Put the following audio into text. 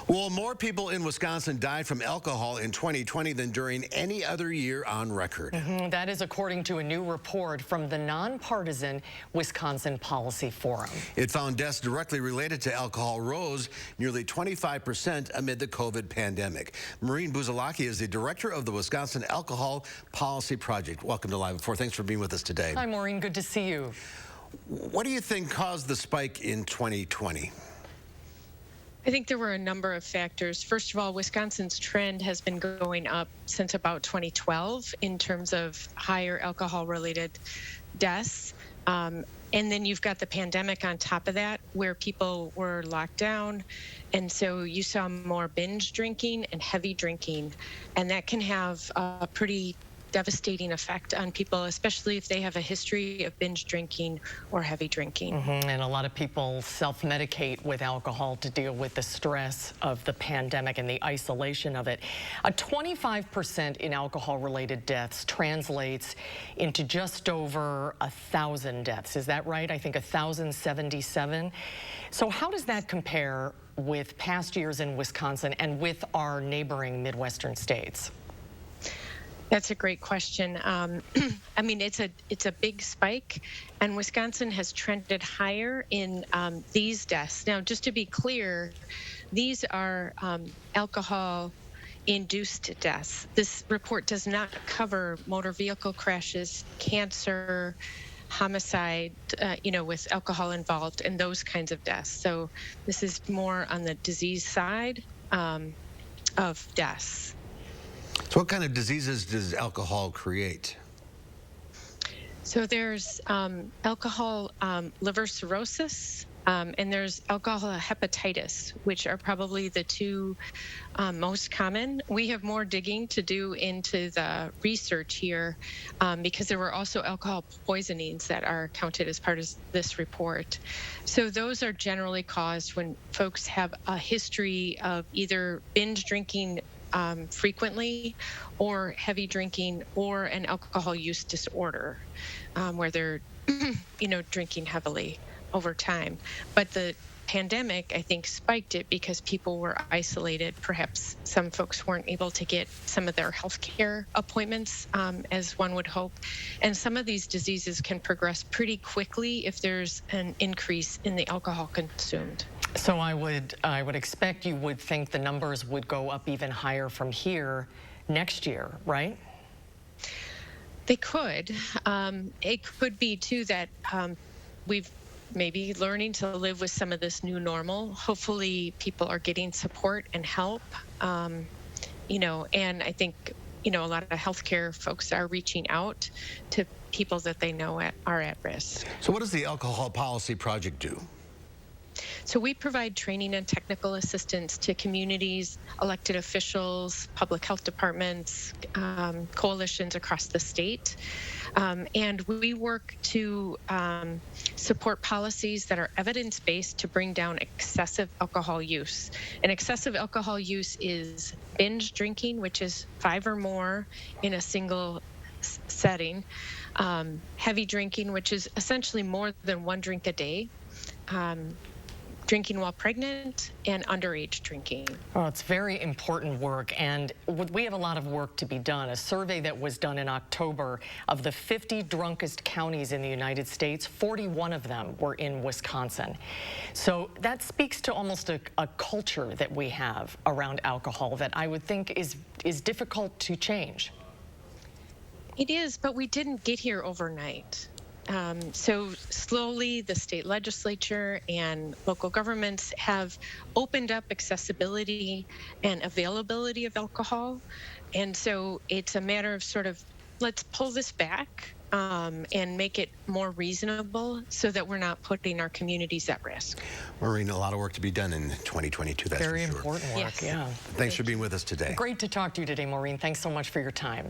Well, more people in Wisconsin died from alcohol in 2020 than during any other year on record. That is according to a new report from the nonpartisan Wisconsin Policy Forum. It found deaths directly related to alcohol rose nearly 25% amid the COVID pandemic. Maureen Busalacchi is the director of the Wisconsin Alcohol Policy Project. Welcome to Live at 4. Thanks for being with us today. Hi, Maureen. Good to see you. What do you think caused the spike in 2020? I think there were a number of factors. First of all, Wisconsin's trend has been going up since about 2012 in terms of higher alcohol-related deaths. And then you've got the pandemic on top of that, where people were locked down. And so you saw more binge drinking and heavy drinking. And that can have a pretty devastating effect on people, especially if they have a history of binge drinking or heavy drinking. And a lot of people self-medicate with alcohol to deal with the stress of the pandemic and the isolation of it. A 25% in alcohol-related deaths translates into just over 1,000 deaths. Is that right? I think 1,077. So how does that compare with past years in Wisconsin and with our neighboring Midwestern states? That's a great question. I mean, it's a big spike, and Wisconsin has trended higher in these deaths. Now, just to be clear, these are alcohol-induced deaths. This report does not cover motor vehicle crashes, cancer, homicide, with alcohol involved, and those kinds of deaths. So this is more on the disease side of deaths. So what kind of diseases does alcohol create? So there's alcohol liver cirrhosis, and there's alcohol hepatitis, which are probably the two most common. We have more digging to do into the research here because there were also alcohol poisonings that are counted as part of this report. So those are generally caused when folks have a history of either binge drinking frequently, or heavy drinking, or an alcohol use disorder, where they're, drinking heavily over time. But the pandemic, I think, spiked it because people were isolated. Perhaps some folks weren't able to get some of their health care appointments, as one would hope. And some of these diseases can progress pretty quickly if there's an increase in the alcohol consumed. So I would expect you would think the numbers would go up even higher from here next year, right? They could. It could be, too, that we've maybe learning to live with some of this new normal. Hopefully people are getting support and help, and I think, a lot of healthcare folks are reaching out to people that they know are at risk. So what does the Alcohol Policy Project do? So we provide training and technical assistance to communities, elected officials, public health departments, coalitions across the state. And we work to support policies that are evidence-based to bring down excessive alcohol use. And excessive alcohol use is binge drinking, which is 5 or more in a single setting, heavy drinking, which is essentially more than 1 drink a day, drinking while pregnant, and underage drinking. Oh, it's very important work, and we have a lot of work to be done. A survey that was done in October of the 50 drunkest counties in the United States, 41 of them were in Wisconsin. So that speaks to almost a culture that we have around alcohol that I would think is difficult to change. It is, but we didn't get here overnight. So slowly the state legislature and local governments have opened up accessibility and availability of alcohol. And so it's a matter of sort of, let's pull this back and make it more reasonable so that we're not putting our communities at risk. Maureen, a lot of work to be done in 2022, that's Very for sure. important work, Yes. yeah. Thanks for being with us today. Great to talk to you today, Maureen. Thanks so much for your time.